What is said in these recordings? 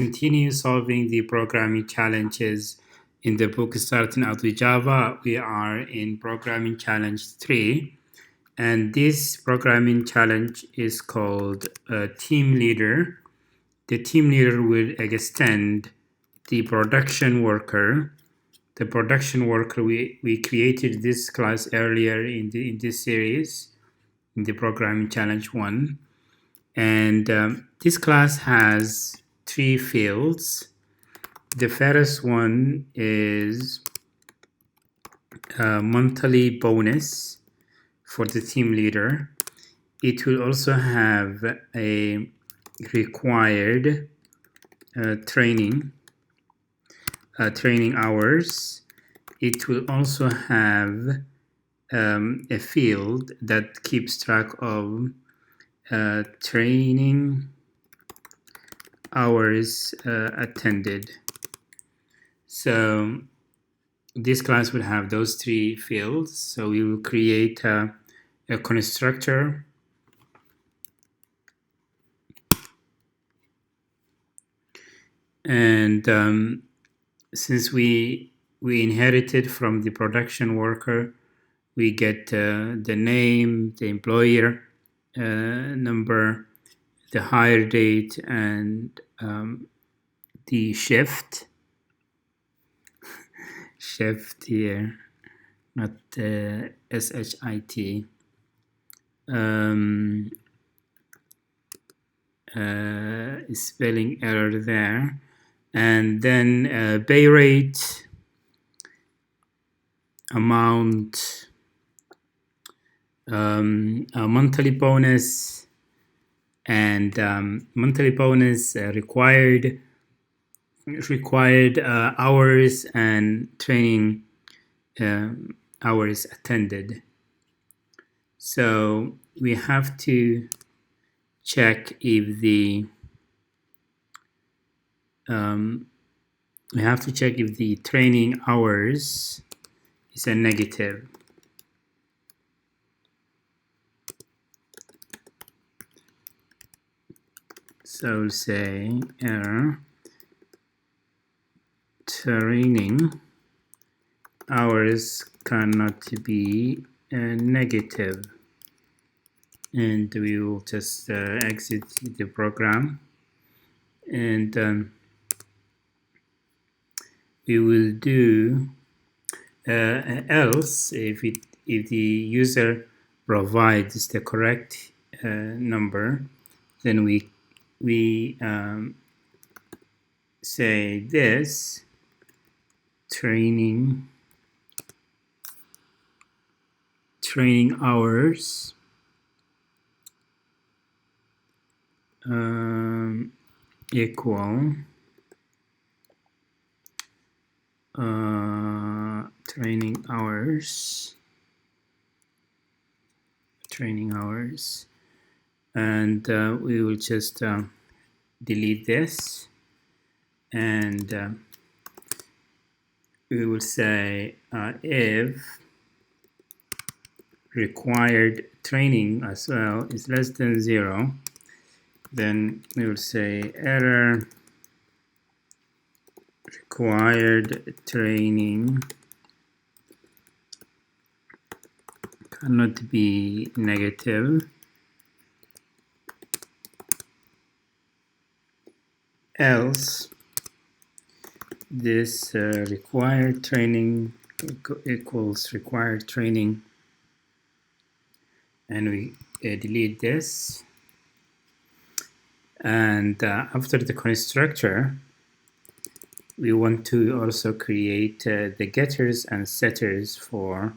Continue solving the programming challenges in the book Starting Out with Java. We are in programming challenge 3, and this programming challenge is called TeamLeader. The TeamLeader will extend the production worker. The production worker, we created this class earlier in this series, in the programming challenge 1. And this class has 3 fields. The first one is a monthly bonus for the team leader. It will also have a required training hours. It will also have a field that keeps track of training hours attended. So this class will have those 3 fields. So we will create a constructor, and since we inherited from the production worker, we get the name, the employer number, the hire date, and the shift here, not SHIT. Spelling error there. And then pay rate, amount, a monthly bonus, and monthly bonus required hours, and training hours attended. So we have to check if the training hours is a negative. So we'll say error, training hours cannot be negative, and we will just exit the program, and we will do else if the user provides the correct number, then we say this training hours equal training hours, and we will just delete this, and we will say if required training as well is less than 0, then we will say error, required training cannot be negative, else this required training equals required training, and we delete this. And after the constructor, we want to also create the getters and setters for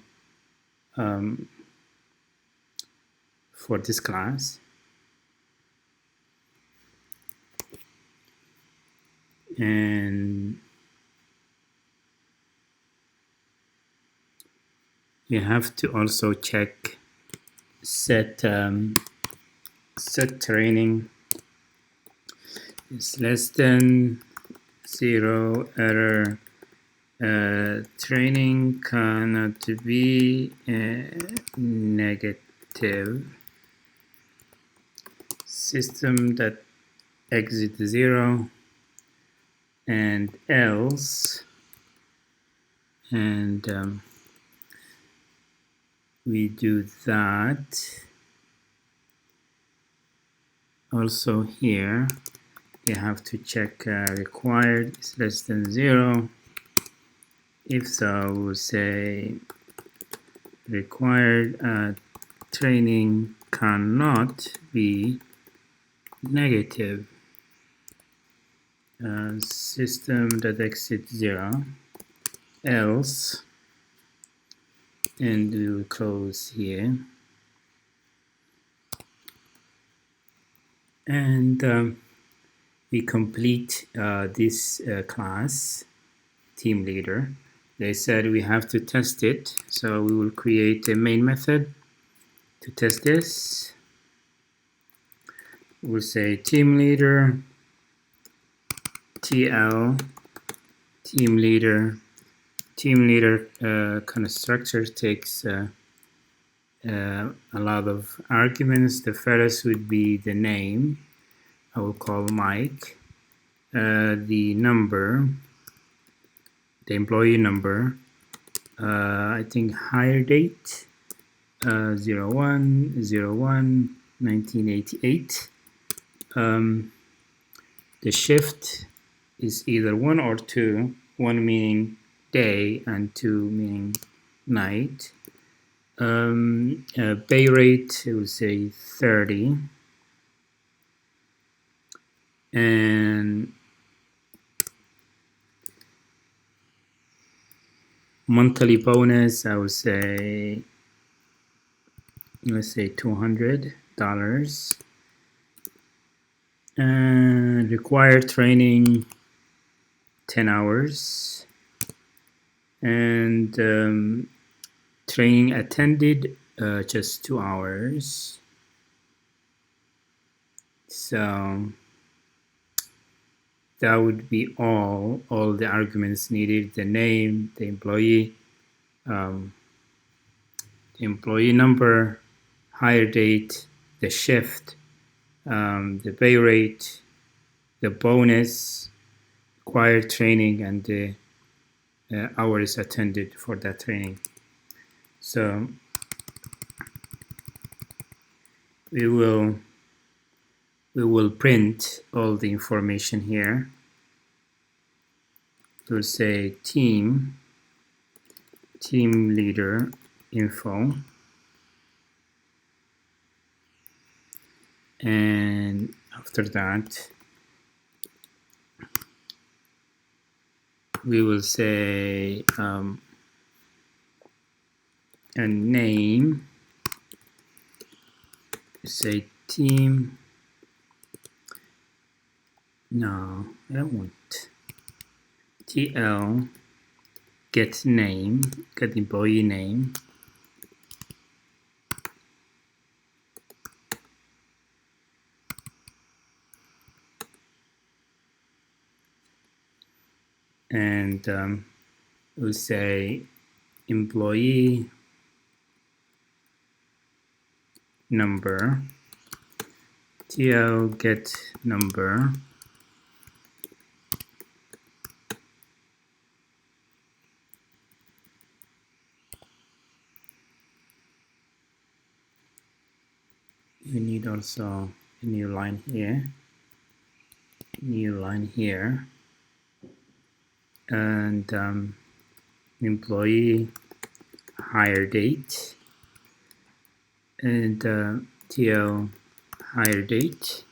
this class. And you have to also check set training is less than 0, error, training cannot be negative, system that exit 0, and else, and we do that. Also here, we have to check required is less than 0. If so, we'll say required training cannot be negative. System.exit 0, else, and we will close here. And we complete this class, TeamLeader. They said we have to test it, so we will create a main method to test this. We'll say TeamLeader, TL, TeamLeader. TeamLeader constructor takes a lot of arguments. The first would be the name. I will call Mike. The number, the employee number, I think hire date, 01/01/1988. The shift is either 1 or 2, 1 meaning day and 2 meaning night. Pay rate, I will say 30. And monthly bonus, I would say, let's say $200. And required training, 10 hours. And training attended, just 2 hours. So that would be all the arguments needed: the name, the employee number, hire date, the shift, the pay rate, the bonus, required training, and the hours attended for that training. So we will print all the information here. We'll say team leader info, and after that we will say a name, say team. No, I don't want TL get name, get employee name, and we'll say employee number, TL get number, we need also a new line here, and employee hire date, and TL hire date,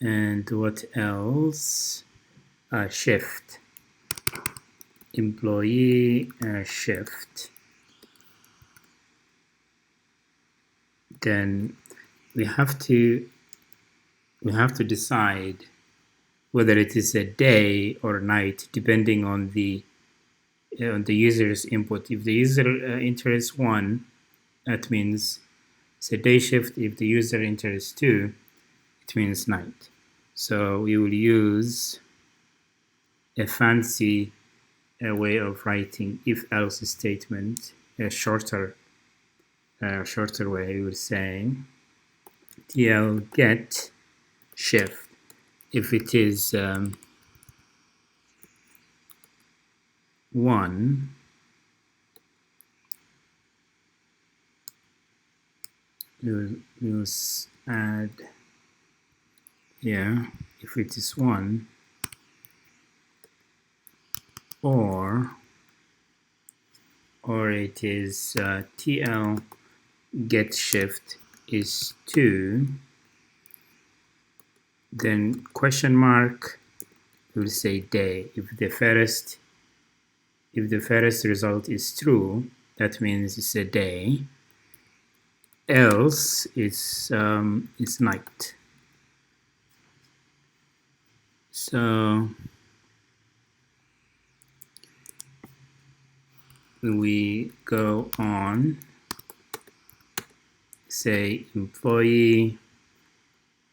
and what else? Shift, employee shift. Then we have to decide whether it is a day or night, depending on the user's input. If the user enters 1, that means it's a day shift. If the user enters 2, it means night. So we will use a fancy way of writing if-else statement, a shorter way. We will say TL get shift. If it is 1, we'll add here. If it is 1, or it is TL get shift is 2, then question mark, we'll say day. If the first result is true, that means it's a day. Else it's night. So we go on, say employee,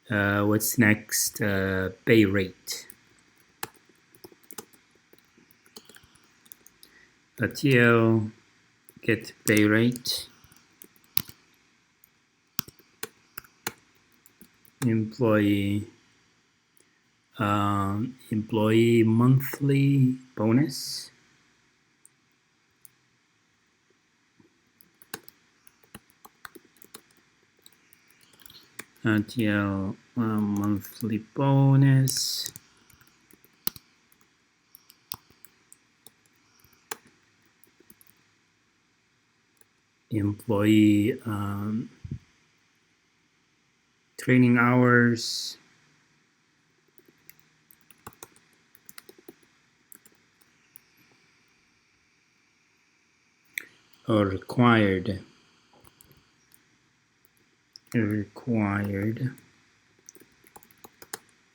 what's next? Pay rate. TL get pay rate. Employee monthly bonus. TL monthly bonus. Employee training hours. Or required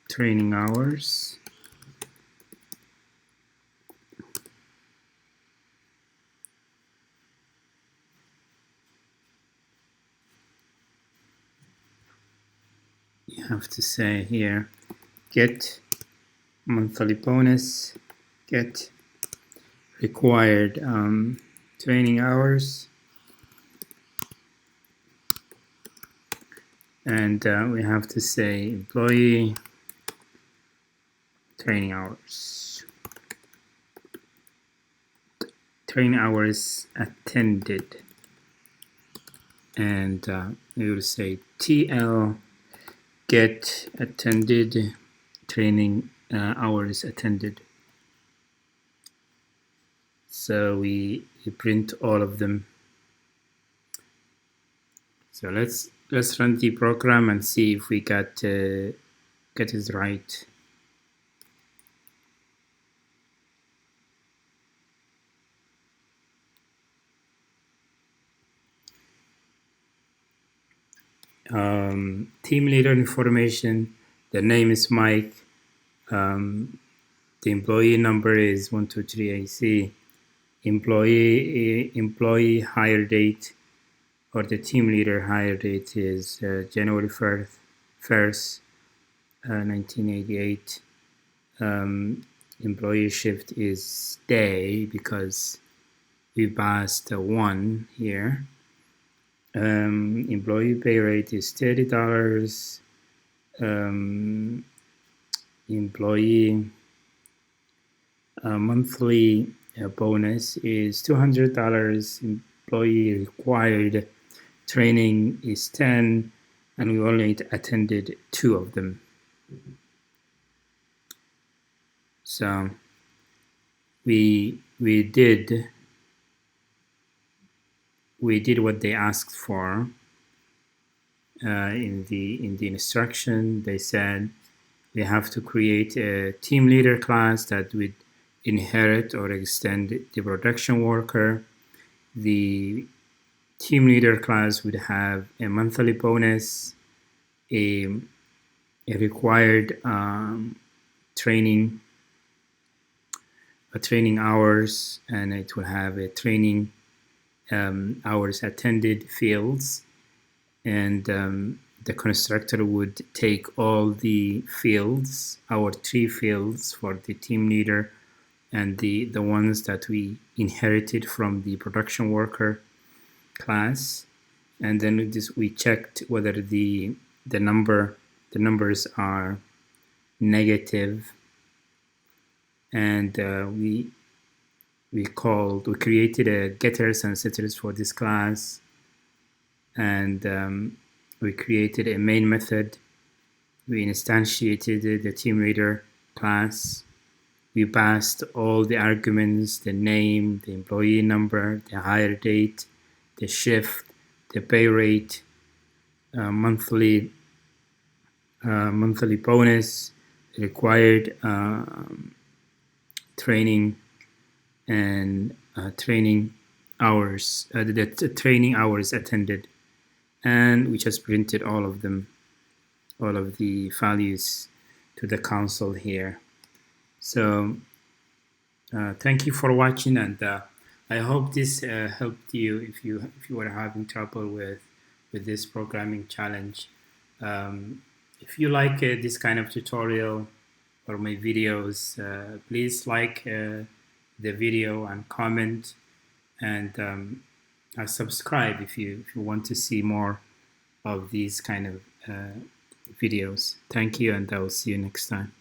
training hours. You have to say here, get monthly bonus, get required training hours, and we have to say employee training hours. Training hours attended, and we will say TL get attended training hours attended. So we print all of them. So let's run the program and see if we get it right. Team leader information. The name is Mike. The employee number is 123AC. Employee hire date, or the team leader hire date, is January 1st, 1988. Employee shift is day because we passed 1 here. Employee pay rate is $30. Employee monthly bonus is $200. Employee required training is 10, and we only attended 2 of them. So we did what they asked for in the instruction. They said we have to create a team leader class that would inherit or extend the production worker. The team leader class would have a monthly bonus, a required training hours, and it will have a training hours attended fields, and the constructor would take all the fields, our 3 fields for the team leader, and the ones that we inherited from the production worker class, and then we checked whether the the numbers are negative, and we created a getters and setters for this class, and we created a main method. We instantiated the TeamLeader class. We passed all the arguments: the name, the employee number, the hire date, the shift, the pay rate, monthly bonus, required training, and training hours, the training hours attended, and we just printed all of them, all of the values to the console here. So thank you for watching, and I hope this helped you if you were having trouble with this programming challenge. If you like this kind of tutorial or my videos, please like the video and comment, and subscribe if you want to see more of these kind of videos. Thank you, and I will see you next time.